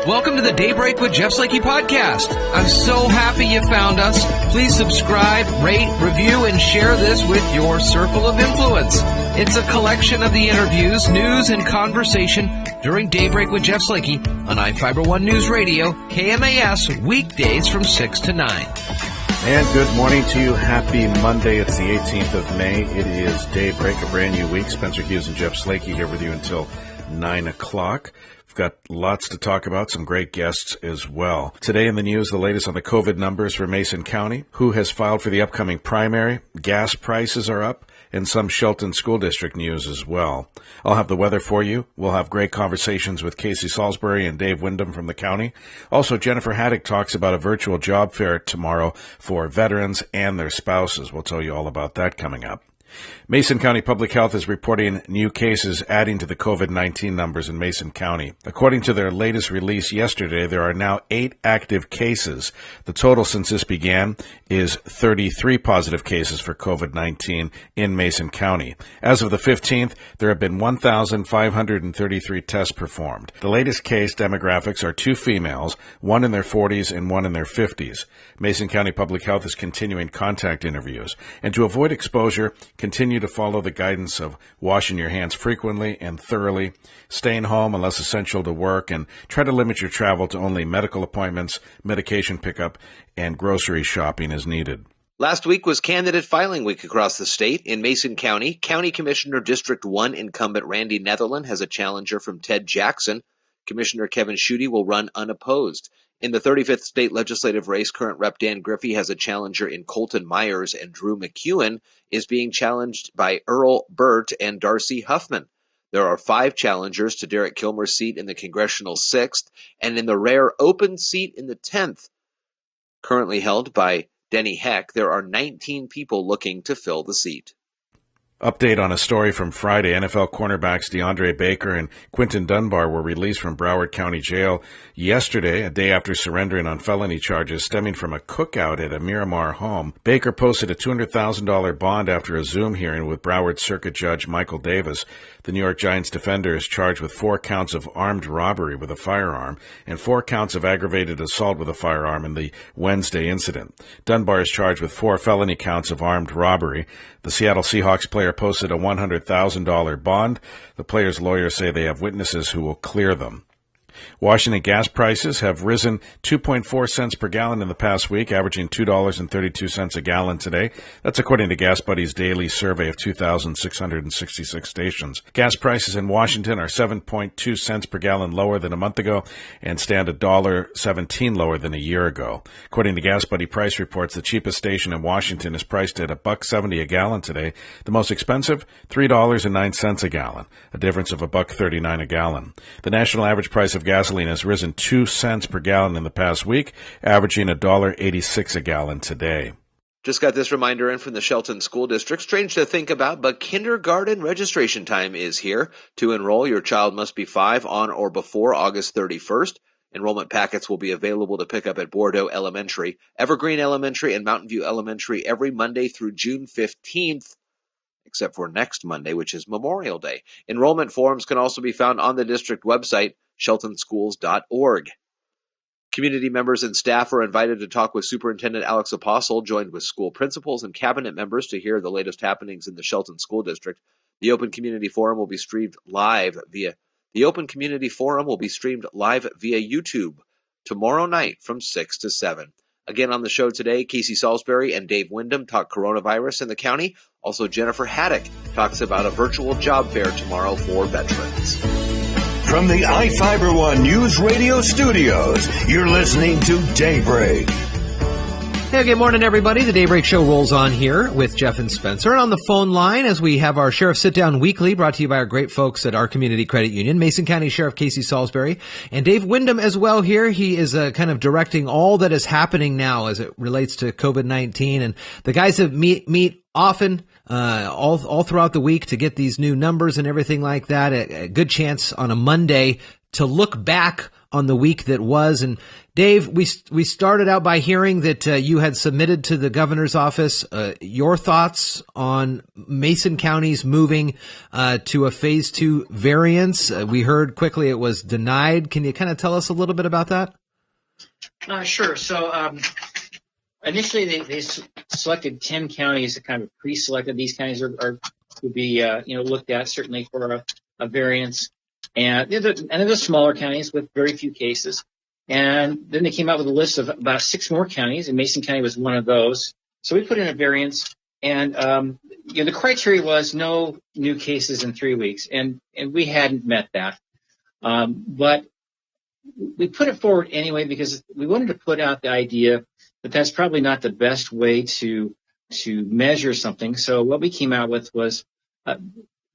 Welcome to the Daybreak with Jeff Slakey podcast. I'm so happy you found us. Please subscribe, rate, review, and share this with your circle of influence. It's a collection of the interviews, news, and conversation during Daybreak with Jeff Slakey on iFiber One News Radio, KMAS, weekdays from 6 to 9. And good morning to you. Happy Monday. It's the 18th of May. It is Daybreak, a brand new week. Spencer Hughes and Jeff Slakey here with you until 9 o'clock. We've got lots to talk about, some great guests as well. Today in the news, the latest on the COVID numbers for Mason County, who has filed for the upcoming primary, gas prices are up, and some Shelton School District news as well. I'll have the weather for you. We'll have great conversations with Casey Salisbury and Dave Windom from the county. Also, Jennifer Hadac talks about a virtual job fair tomorrow for veterans and their spouses. We'll tell you all about that coming up. Mason County Public Health is reporting new cases adding to the COVID-19 numbers in Mason County. According to their latest release yesterday, there are now 8 active cases. The total since this began is 33 positive cases for COVID-19 in Mason County. As of the 15th, there have been 1,533 tests performed. The latest case demographics are 2 females, one in their 40s and one in their 50s. Mason County Public Health is continuing contact interviews. And to avoid exposure, continue to follow the guidance of washing your hands frequently and thoroughly, staying home unless essential to work, and try to limit your travel to only medical appointments, medication pickup, and grocery shopping as needed. Last week was candidate filing week across the state. In Mason County, County Commissioner District 1 incumbent Randy Netherland has a challenger from Ted Jackson. Commissioner Kevin Schuette will run unopposed. In the 35th state legislative race, current Rep. Dan Griffey has a challenger in Colton Myers, and Drew McEwen is being challenged by Earl Burt and Darcy Huffman. There are 5 challengers to Derek Kilmer's seat in the congressional 6th, and in the rare open seat in the 10th, currently held by Denny Heck, there are 19 people looking to fill the seat. Update on a story from Friday. NFL cornerbacks Deandre Baker and Quint Dunbar were released from Broward County Jail yesterday, a day after surrendering on felony charges stemming from a cookout at a Miramar home. Baker posted a $200,000 bond after a Zoom hearing with Broward Circuit Judge Michael Davis. The New York Giants defender is charged with 4 counts of armed robbery with a firearm and 4 counts of aggravated assault with a firearm in the Wednesday incident. Dunbar is charged with 4 felony counts of armed robbery. The Seattle Seahawks player posted a $100,000 bond. The player's lawyers say they have witnesses who will clear them. Washington gas prices have risen 2.4 cents per gallon in the past week, averaging $2.32 a gallon today. That's according to Gas Buddy's daily survey of 2,666 stations. Gas prices in Washington are 7.2 cents per gallon lower than a month ago and stand $1.17 lower than a year ago. According to Gas Buddy price reports, the cheapest station in Washington is priced at $1.70 a gallon today. The most expensive, $3.09 a gallon, a difference of $1.39 a gallon. The national average price of gasoline has risen 2 cents per gallon in the past week, averaging $1.86 a gallon today. Just got this reminder in from the Shelton School District. Strange to think about, but kindergarten registration time is here. To enroll, your child must be 5 on or before August 31st. Enrollment packets will be available to pick up at Bordeaux Elementary, Evergreen Elementary, and Mountain View Elementary every Monday through June 15th. Except for next Monday, which is Memorial Day. Enrollment forms can also be found on the district website, sheltonschools.org. Community members and staff are invited to talk with Superintendent Alex Apostle, joined with school principals and cabinet members to hear the latest happenings in the Shelton School District. The Open Community Forum will be streamed live via YouTube tomorrow night from 6 to 7. Again on the show today, Casey Salisbury and Dave Windom talk coronavirus in the county. Also, Jennifer Hadac talks about a virtual job fair tomorrow for veterans. From the iFiber One News Radio studios, you're listening to Daybreak. Hey, good morning, everybody. The Daybreak Show rolls on here with Jeff and Spencer. And on the phone line, as we have our Sheriff Sit-Down Weekly, brought to you by our great folks at our Community Credit Union, Mason County Sheriff Casey Salisbury, and Dave Windom as well here. He is kind of directing all that is happening now as it relates to COVID-19. And the guys that meet often, all throughout the week to get these new numbers and everything like that. A good chance on a Monday to look back on the week that was. And Dave, we started out by hearing that you had submitted to the governor's office your thoughts on Mason County's moving to a phase 2 variance. We heard quickly it was denied. Can you kind of tell us a little bit about that? Sure. So initially they selected 10 counties that kind of pre-selected. These counties would be looked at certainly for a variance. And they're smaller counties with very few cases. And then they came out with a list of about 6 more counties, and Mason County was one of those. So we put in a variance, and the criteria was no new cases in 3 weeks, and we hadn't met that. But we put it forward anyway because we wanted to put out the idea that that's probably not the best way to measure something. So what we came out with was the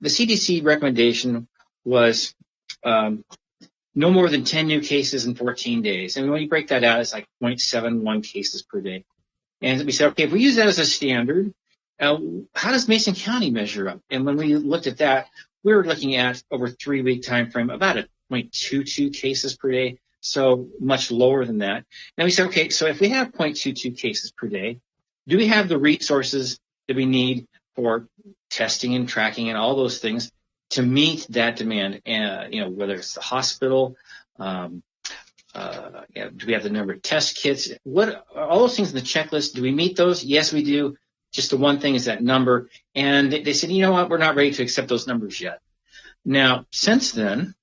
CDC recommendation was no more than 10 new cases in 14 days. And when you break that out, it's like 0.71 cases per day. And we said, okay, if we use that as a standard, how does Mason County measure up? And when we looked at that, we were looking at over a 3-week time frame, about a 0.22 cases per day, so much lower than that. And we said, okay, so if we have 0.22 cases per day, do we have the resources that we need for testing and tracking and all those things to meet that demand? And, whether it's the hospital, do we have the number of test kits? What all those things in the checklist, do we meet those? Yes, we do. Just the one thing is that number. And they said, you know what, we're not ready to accept those numbers yet. Now, since then,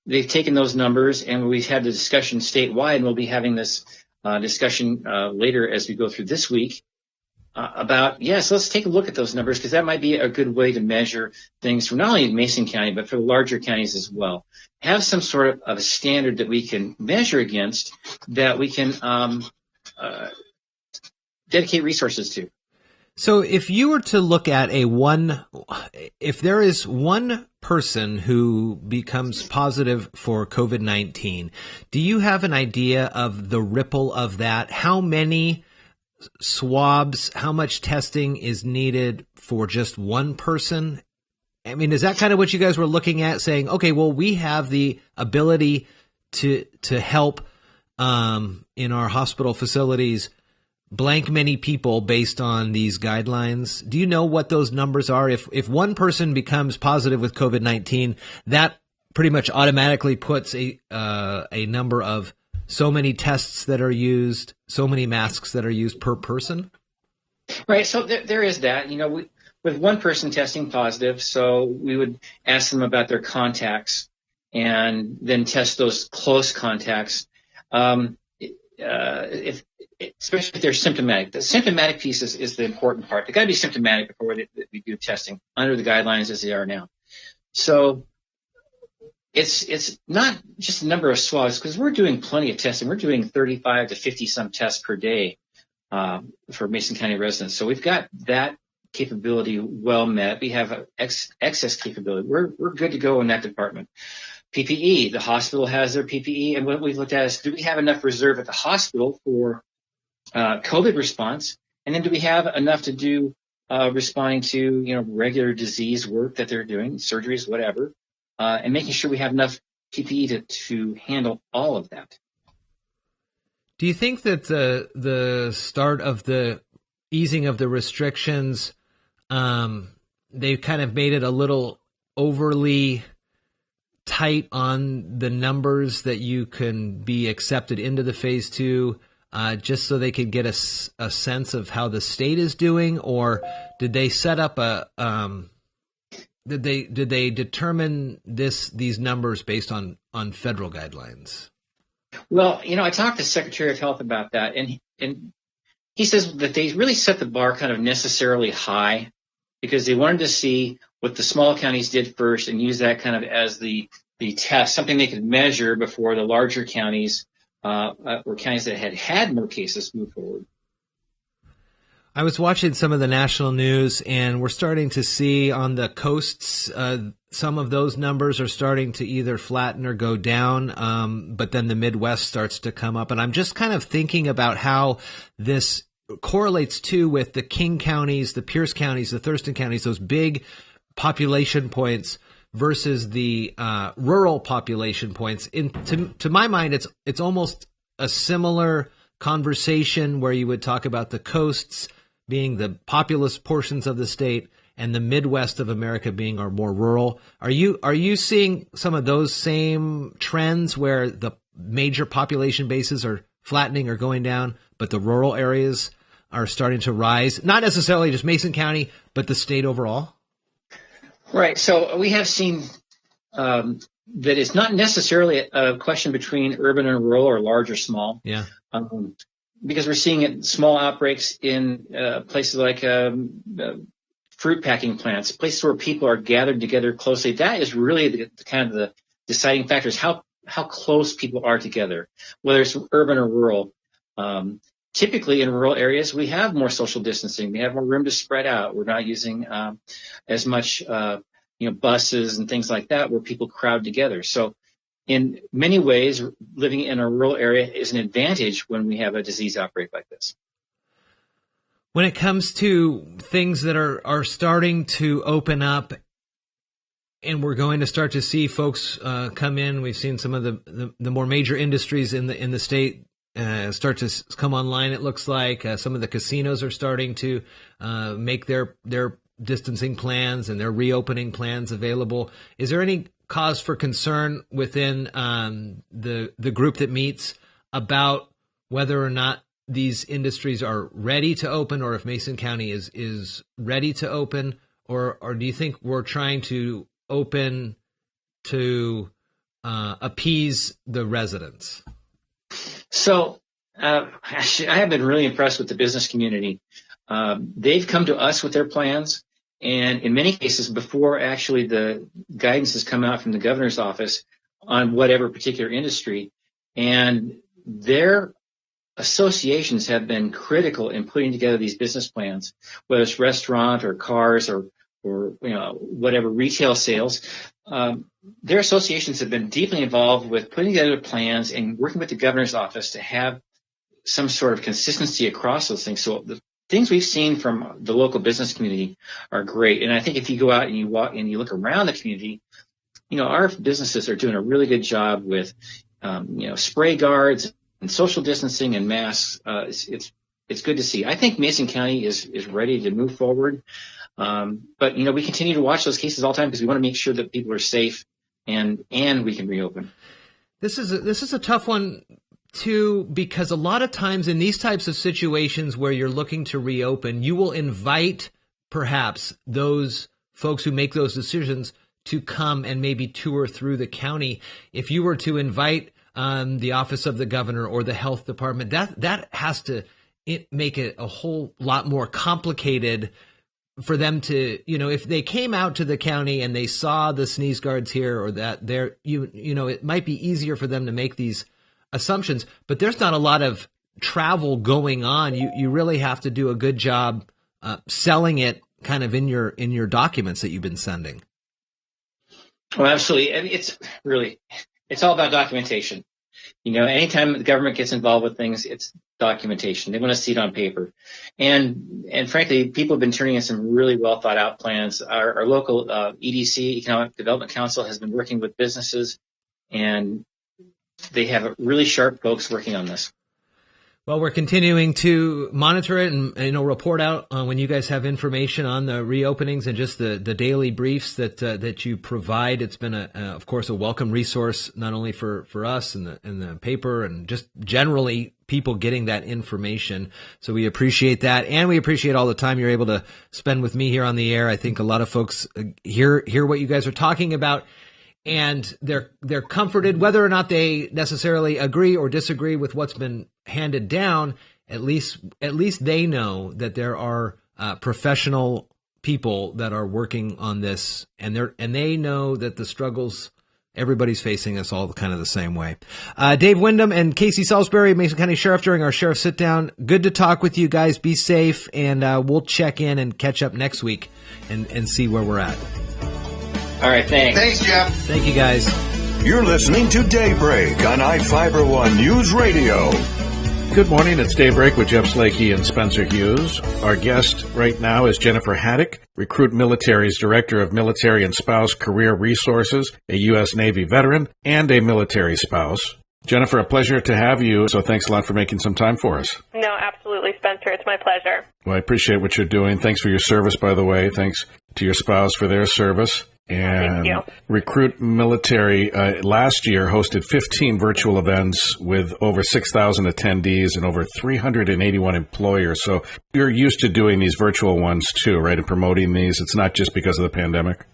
they've taken those numbers and we've had the discussion statewide, and we'll be having this discussion later as we go through this week about, so let's take a look at those numbers, because that might be a good way to measure things for not only Mason County, but for the larger counties as well. Have some sort of a standard that we can measure against, that we can dedicate resources to. So if you were to look at if there is one person who becomes positive for COVID-19, do you have an idea of the ripple of that? How many swabs, how much testing is needed for just one person? I mean, is that kind of what you guys were looking at, saying, okay, well, we have the ability to help in our hospital facilities blank many people based on these guidelines? Do you know what those numbers are? If one person becomes positive with COVID-19, that pretty much automatically puts a number of so many tests that are used, so many masks that are used per person? Right. So there is that. With one person testing positive, so we would ask them about their contacts and then test those close contacts. Especially if they're symptomatic. The symptomatic piece is the important part. They've got to be symptomatic before we do testing under the guidelines as they are now. So it's not just the number of swabs, because we're doing plenty of testing. We're doing 35 to 50 some tests per day for Mason County residents. So we've got that capability well met. We have excess capability. We're good to go in that department. PPE, the hospital has their PPE, and what we've looked at is, do we have enough reserve at the hospital for COVID response, and then do we have enough to do responding to regular disease work that they're doing, surgeries, whatever, and making sure we have enough PPE to handle all of that. Do you think that the start of the easing of the restrictions, they've kind of made it a little overly tight on the numbers that you can be accepted into the phase 2, just so they could get a sense of how the state is doing? Or did they set up did they determine these numbers based on federal guidelines? Well, I talked to Secretary of Health about that, and he says that they really set the bar kind of necessarily high, because they wanted to see what the small counties did first and use that kind of as the test, something they could measure before the larger counties or counties that had more cases move forward. I was watching some of the national news, and we're starting to see on the coasts, some of those numbers are starting to either flatten or go down, but then the Midwest starts to come up. And I'm just kind of thinking about how this correlates too with the King counties, the Pierce counties, the Thurston counties, those big population points. versus the rural population points. To my mind, it's almost a similar conversation where you would talk about the coasts being the populous portions of the state and the Midwest of America being our more rural. Are you seeing some of those same trends where the major population bases are flattening or going down, but the rural areas are starting to rise? Not necessarily just Mason County, but the state overall? Right. So we have seen that it's not necessarily a question between urban and rural or large or small. Yeah. Because we're seeing it small outbreaks in places like fruit packing plants, places where people are gathered together closely. That is really the kind of the deciding factor, is how close people are together, whether it's urban or rural. Typically in rural areas, we have more social distancing. We have more room to spread out. We're not using as much, buses and things like that where people crowd together. So in many ways, living in a rural area is an advantage when we have a disease outbreak like this. When it comes to things that are starting to open up, and we're going to start to see folks come in, we've seen some of the more major industries in the state start to come online. It looks like some of the casinos are starting to make their distancing plans and their reopening plans available. Is there any cause for concern within the group that meets about whether or not these industries are ready to open, or if Mason County is ready to open, or do you think we're trying to open to appease the residents? So actually, I have been really impressed with the business community. They've come to us with their plans, and in many cases, before actually the guidance has come out from the governor's office on whatever particular industry, and their associations have been critical in putting together these business plans, whether it's restaurant or cars or whatever retail sales. Their associations have been deeply involved with putting together plans and working with the governor's office to have some sort of consistency across those things. So the things we've seen from the local business community are great. And I think if you go out and you walk and you look around the community, our businesses are doing a really good job with, spray guards and social distancing and masks. It's good to see. I think Mason County is ready to move forward. But we continue to watch those cases all the time because we want to make sure that people are safe and we can reopen. This is a tough one too, because a lot of times in these types of situations where you're looking to reopen, you will invite perhaps those folks who make those decisions to come and maybe tour through the county. If you were to invite the office of the governor or the health department, that has to make it a whole lot more complicated for them to, if they came out to the county and they saw the sneeze guards here or that there, it might be easier for them to make these assumptions, but there's not a lot of travel going on. You really have to do a good job selling it kind of in your documents that you've been sending. Well, absolutely. I mean, it's all about documentation. Anytime the government gets involved with things, it's documentation. They want to see it on paper. And frankly, people have been turning in some really well thought out plans. Our local EDC, Economic Development Council, has been working with businesses, and they have really sharp folks working on this. Well, we're continuing to monitor it and report out when you guys have information on the reopenings and just the daily briefs that you provide. It's been of course a welcome resource, not only for us and the paper and just generally people getting that information. So we appreciate that, and we appreciate all the time you're able to spend with me here on the air. I think a lot of folks hear what you guys are talking about, and they're comforted, whether or not they necessarily agree or disagree with what's been handed down. At least they know that there are professional people that are working on this, and they know that the struggles everybody's facing us all kind of the same way. Dave Windom and Casey Salisbury, Mason County Sheriff, during our Sheriff Sit Down. Good to talk with you guys. Be safe, and we'll check in and catch up next week and see where we're at. All right, thanks. Thanks, Jeff. Thank you, guys. You're listening to Daybreak on I-Fiber One News Radio. Good morning. It's Daybreak with Jeff Slakey and Spencer Hughes. Our guest right now is Jennifer Hadac, Recruit Military's Director of Military and Spouse Career Resources, a U.S. Navy veteran, and a military spouse. Jennifer, a pleasure to have you, so thanks a lot for making some time for us. No, absolutely, Spencer. It's my pleasure. Well, I appreciate what you're doing. Thanks for your service, by the way. Thanks to your spouse for their service. And Thank you. Recruit Military last year hosted 15 virtual events with over 6,000 attendees and over 381 employers. So you're used to doing these virtual ones too, right, and promoting these. It's not just because of the pandemic.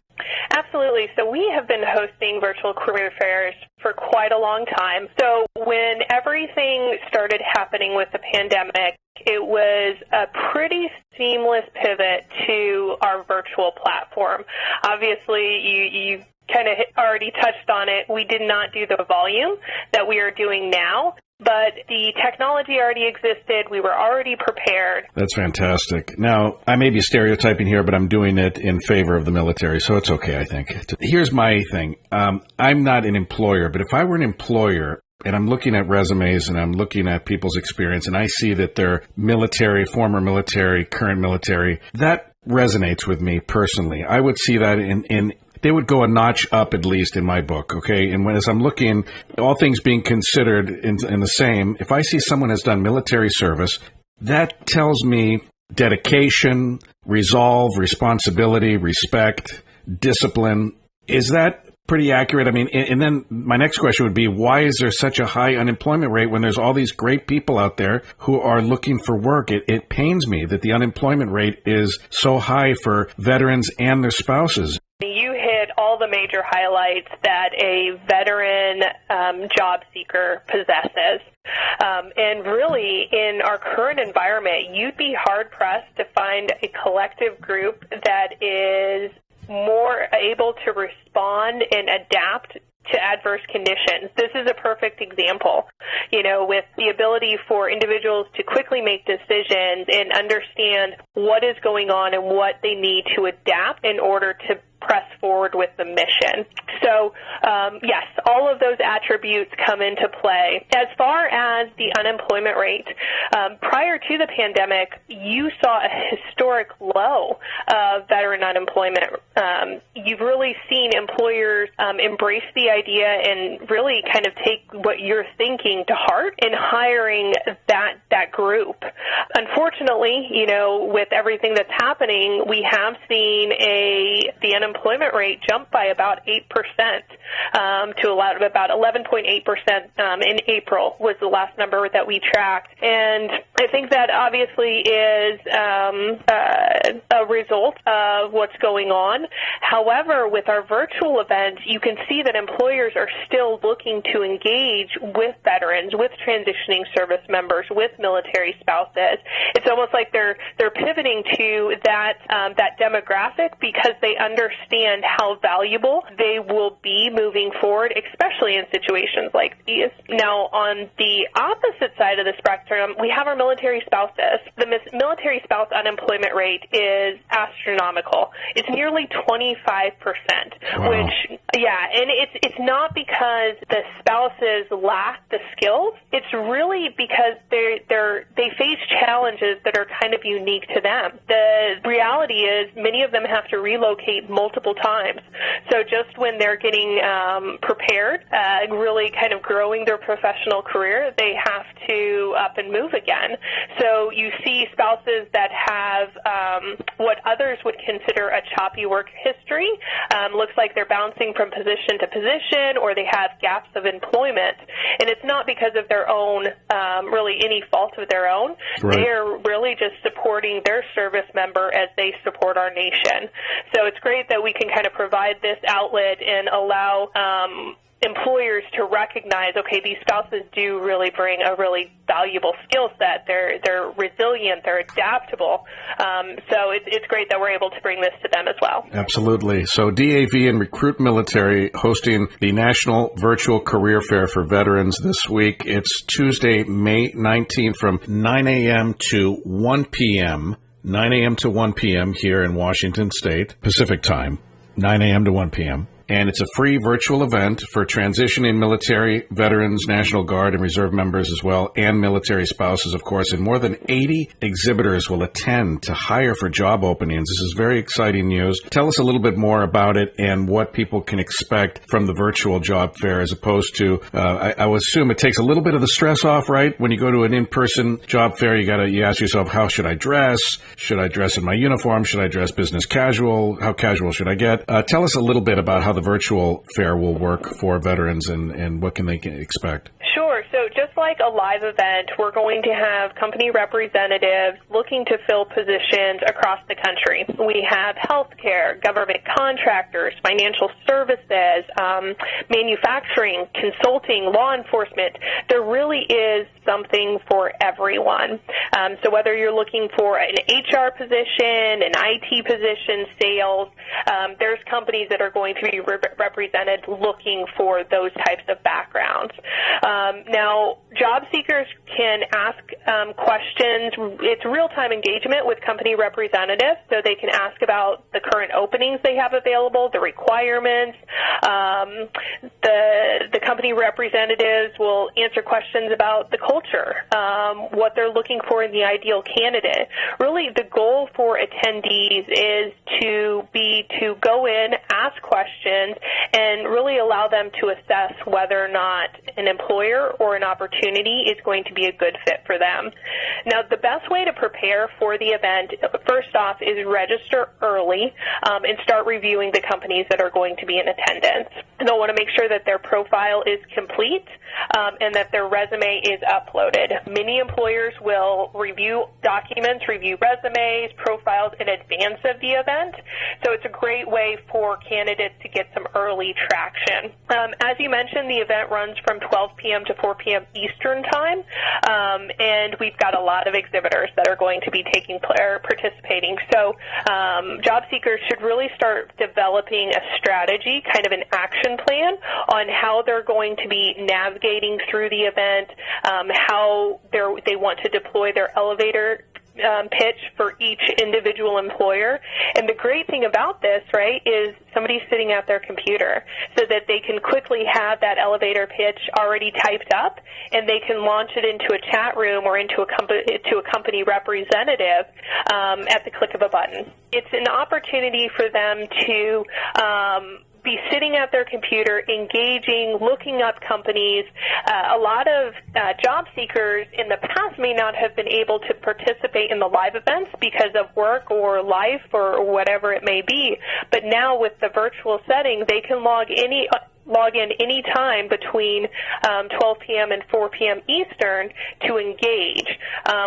Absolutely. So we have been hosting virtual career fairs for quite a long time. So when everything started happening with the pandemic, it was a pretty seamless pivot to our virtual platform. Obviously, you kind of already touched on it. We did not do the volume that we are doing now, but the technology already existed. We were already prepared. That's fantastic. Now, I may be stereotyping here, but I'm doing it in favor of the military, so it's okay, I think. Here's my thing. I'm not an employer, but if I were an employer, and I'm looking at resumes and I'm looking at people's experience, and I see that they're military, former military, current military, that resonates with me personally. I would see that in they would go a notch up at least in my book, okay? And as I'm looking, all things being considered in the same, if I see someone has done military service, that tells me dedication, resolve, responsibility, respect, discipline. Is that pretty accurate? I mean, and then my next question would be, why is there such a high unemployment rate when there's all these great people out there who are looking for work? It pains me that the unemployment rate is so high for veterans and their spouses. You hit all the major highlights that a veteran job seeker possesses. And really, in our current environment, you'd be hard-pressed to find a collective group that is more able to respond and adapt to adverse conditions. This is a perfect example, with the ability for individuals to quickly make decisions and understand what is going on and what they need to adapt in order to press forward with the mission. So, yes, all of those attributes come into play. As far as the unemployment rate, prior to the pandemic, you saw a historic low of veteran unemployment. You've really seen employers embrace the idea and really kind of take what you're thinking to heart in hiring that group. Unfortunately, with everything that's happening, we have seen the unemployment rate jump by about 8% to about 11.8% in April was the last number that we tracked. And I think that obviously is a result of what's going on. However, with our virtual events, you can see that employers are still looking to engage with veterans, with transitioning service members, with military spouses. It's almost like they're pivoting to that demographic because they understand how valuable they will be moving forward, especially in situations like these. Now, on the opposite side of the spectrum, we have our military spouses. The military spouse unemployment rate is astronomical. It's nearly 25%, Wow. which, and it's not because the spouses lack the skills. It's really because they face challenges that are kind of unique to them. The reality is many of them have to relocate multiple times. So just when they're getting prepared, really kind of growing their professional career, they have to up and move again. So you see spouses that have what others would consider a choppy work history. Looks like they're bouncing from position to position, or they have gaps of employment. And it's not because of their own, really any fault of their own. Right. They're really just supporting their service member as they support our nation. So it's great that we can kind of provide this outlet and allow employers to recognize, okay, these spouses do really bring a really valuable skill set. They're resilient. They're adaptable. So it's great that we're able to bring this to them as well. Absolutely. So DAV and Recruit Military hosting the National Virtual Career Fair for Veterans this week. It's Tuesday, May 19th from 9 a.m. to 1 p.m. 9 a.m. to 1 p.m. here in Washington State, Pacific Time, 9 a.m. to 1 p.m. and it's a free virtual event for transitioning military, veterans, National Guard, and Reserve members as well, and military spouses, of course. And more than 80 exhibitors will attend to hire for job openings. This is very exciting news. Tell us a little bit more about it and what people can expect from the virtual job fair as opposed to, I would assume it takes a little bit of the stress off, right? When you go to an in-person job fair, you ask yourself, how should I dress? Should I dress in my uniform? Should I dress business casual? How casual should I get? Tell us a little bit about how the virtual fair will work for veterans and what can they expect. Sure. So just like a live event, we're going to have company representatives looking to fill positions across the country. We have healthcare, government contractors, financial services, manufacturing, consulting, law enforcement. There really is something for everyone. So whether you're looking for an HR position, an IT position, sales, there's companies that are going to be represented looking for those types of backgrounds. Now, job seekers can ask questions. It's real-time engagement with company representatives, so they can ask about the current openings they have available, the requirements. The company representatives will answer questions about the culture, what they're looking for in the ideal candidate. Really, the goal for attendees is to go in, ask questions, and really allow them to assess whether or not an employer or an opportunity is going to be a good fit for them. Now, the best way to prepare for the event, first off, is register early and start reviewing the companies that are going to be in attendance. And they'll want to make sure that their profile is complete and that their resume is uploaded. Many employers will review documents, review resumes, profiles in advance of the event, so it's a great way for candidates to get some early traction. As you mentioned, the event runs from 12 p.m. to 4 p.m. Eastern Time, and we've got a lot of exhibitors that are going to be participating. So job seekers should really start developing a strategy, kind of an action plan on how they're going to be navigating through the event, how they want to deploy their elevator pitch for each individual employer. And the great thing about this, right, is somebody's sitting at their computer so that they can quickly have that elevator pitch already typed up, and they can launch it into a chat room or into a company representative at the click of a button. It's an opportunity for them to be sitting at their computer, engaging, looking up companies. A lot of job seekers in the past may not have been able to participate in the live events because of work or life or whatever it may be. But now with the virtual setting, they can log in any time between 12 p.m. and 4 p.m. Eastern to engage.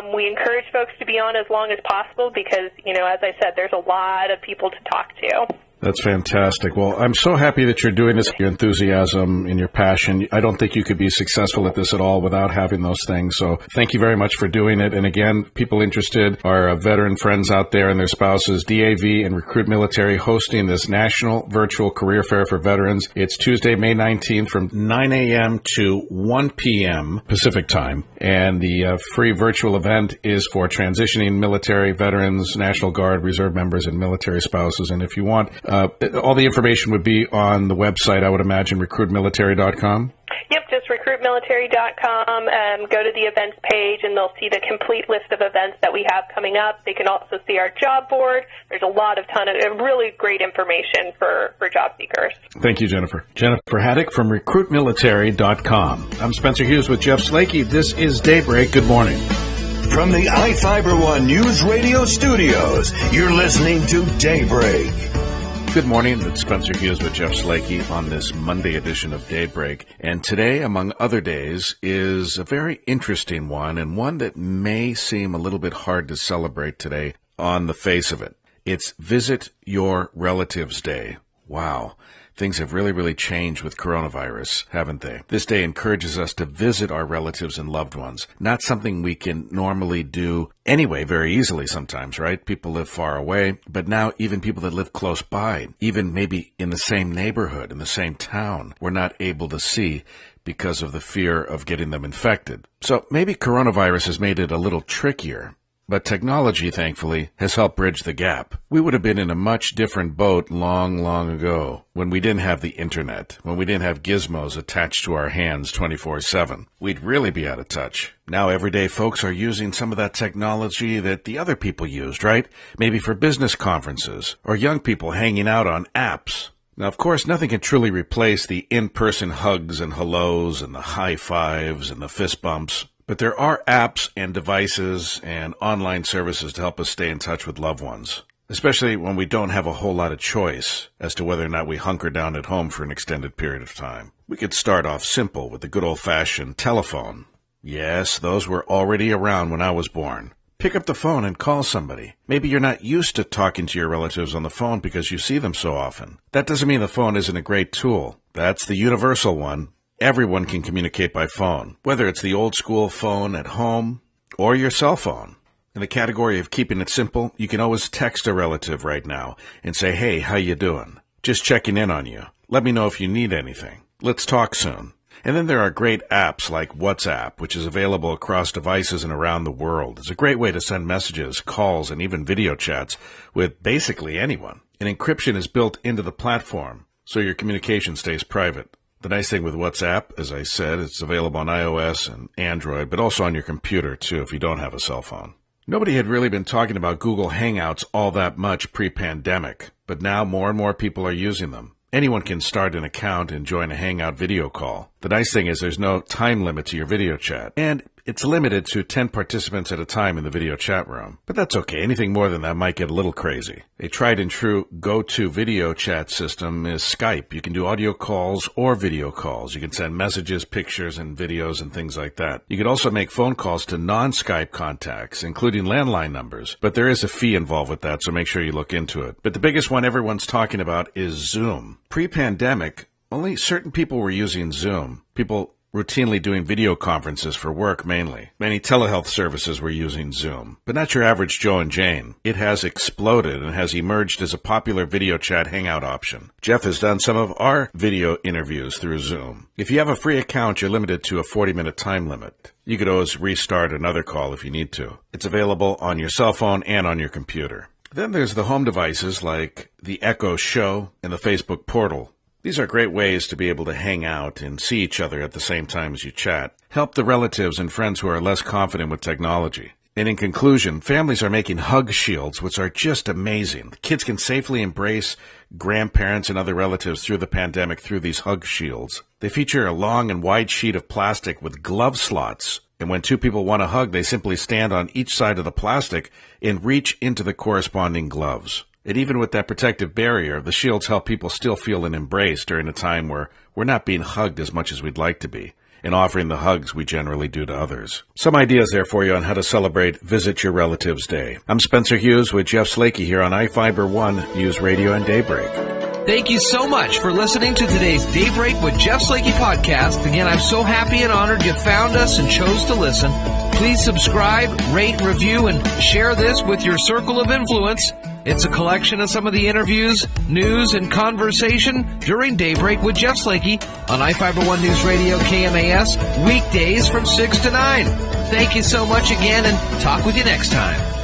We encourage folks to be on as long as possible because, as I said, there's a lot of people to talk to. That's fantastic. Well, I'm so happy that you're doing this, your enthusiasm and your passion. I don't think you could be successful at this at all without having those things. So thank you very much for doing it. And again, people interested, our veteran friends out there and their spouses, DAV and Recruit Military hosting this National Virtual Career Fair for Veterans. It's Tuesday, May 19th from 9 a.m. to 1 p.m. Pacific time. And the free virtual event is for transitioning military, veterans, National Guard, Reserve members, and military spouses. And if you want, all the information would be on the website, I would imagine, recruitmilitary.com. Yep, just recruitmilitary.com. Go to the events page, and they'll see the complete list of events that we have coming up. They can also see our job board. There's a ton of really great information for job seekers. Thank you, Jennifer. Jennifer Hadac from recruitmilitary.com. I'm Spencer Hughes with Jeff Slakey. This is Daybreak. Good morning. From the iFiber One News Radio Studios, you're listening to Daybreak. Good morning. It's Spencer Hughes with Jeff Slakey on this Monday edition of Daybreak. And today, among other days, is a very interesting one, and one that may seem a little bit hard to celebrate today on the face of it. It's Visit Your Relatives Day. Wow. Things have really, really changed with coronavirus, haven't they? This day encourages us to visit our relatives and loved ones. Not something we can normally do anyway very easily sometimes, right? People live far away, but now even people that live close by, even maybe in the same neighborhood, in the same town, we're not able to see because of the fear of getting them infected. So maybe coronavirus has made it a little trickier But technology, thankfully, has helped bridge the gap. We would have been in a much different boat long, long ago when we didn't have the internet, when we didn't have gizmos attached to our hands 24/7. We'd really be out of touch. Now everyday folks are using some of that technology that the other people used, right? Maybe for business conferences or young people hanging out on apps. Now, of course, nothing can truly replace the in-person hugs and hellos and the high fives and the fist bumps. But there are apps and devices and online services to help us stay in touch with loved ones, especially when we don't have a whole lot of choice as to whether or not we hunker down at home for an extended period of time. We could start off simple with the good old-fashioned telephone. Yes, those were already around when I was born. Pick up the phone and call somebody. Maybe you're not used to talking to your relatives on the phone because you see them so often. That doesn't mean the phone isn't a great tool. That's the universal one. Everyone can communicate by phone, whether it's the old-school phone at home or your cell phone. In the category of keeping it simple, you can always text a relative right now and say, "Hey, how you doing? Just checking in on you. Let me know if you need anything. Let's talk soon." And then there are great apps like WhatsApp, which is available across devices and around the world. It's a great way to send messages, calls, and even video chats with basically anyone. And encryption is built into the platform, so your communication stays private. The nice thing with WhatsApp, as I said, it's available on iOS and Android, but also on your computer, too, if you don't have a cell phone. Nobody had really been talking about Google Hangouts all that much pre-pandemic, but now more and more people are using them. Anyone can start an account and join a Hangout video call. The nice thing is there's no time limit to your video chat, and it's limited to 10 participants at a time in the video chat room. But that's okay. Anything more than that might get a little crazy. A tried and true go-to video chat system is Skype. You can do audio calls or video calls. You can send messages, pictures, and videos and things like that. You can also make phone calls to non-Skype contacts, including landline numbers. But there is a fee involved with that, so make sure you look into it. But the biggest one everyone's talking about is Zoom. Pre-pandemic, only certain people were using Zoom. People routinely doing video conferences for work mainly. Many telehealth services were using Zoom, but not your average Joe and Jane. It has exploded and has emerged as a popular video chat hangout option. Jeff has done some of our video interviews through Zoom. If you have a free account, you're limited to a 40-minute time limit. You could always restart another call if you need to. It's available on your cell phone and on your computer. Then there's the home devices like the Echo Show and the Facebook Portal. These are great ways to be able to hang out and see each other at the same time as you chat. Help the relatives and friends who are less confident with technology. And in conclusion, families are making hug shields, which are just amazing. Kids can safely embrace grandparents and other relatives through the pandemic through these hug shields. They feature a long and wide sheet of plastic with glove slots. And when two people want to hug, they simply stand on each side of the plastic and reach into the corresponding gloves. And even with that protective barrier, the shields help people still feel an embrace during a time where we're not being hugged as much as we'd like to be, and offering the hugs we generally do to others. Some ideas there for you on how to celebrate Visit Your Relatives Day. I'm Spencer Hughes with Jeff Slakey here on iFiber One News Radio and Daybreak. Thank you so much for listening to today's Daybreak with Jeff Slakey podcast. Again, I'm so happy and honored you found us and chose to listen. Please subscribe, rate, review, and share this with your circle of influence. It's a collection of some of the interviews, news, and conversation during Daybreak with Jeff Slakey on iFiber One News Radio KMAS, weekdays from 6 to 9. Thank you so much again, and talk with you next time.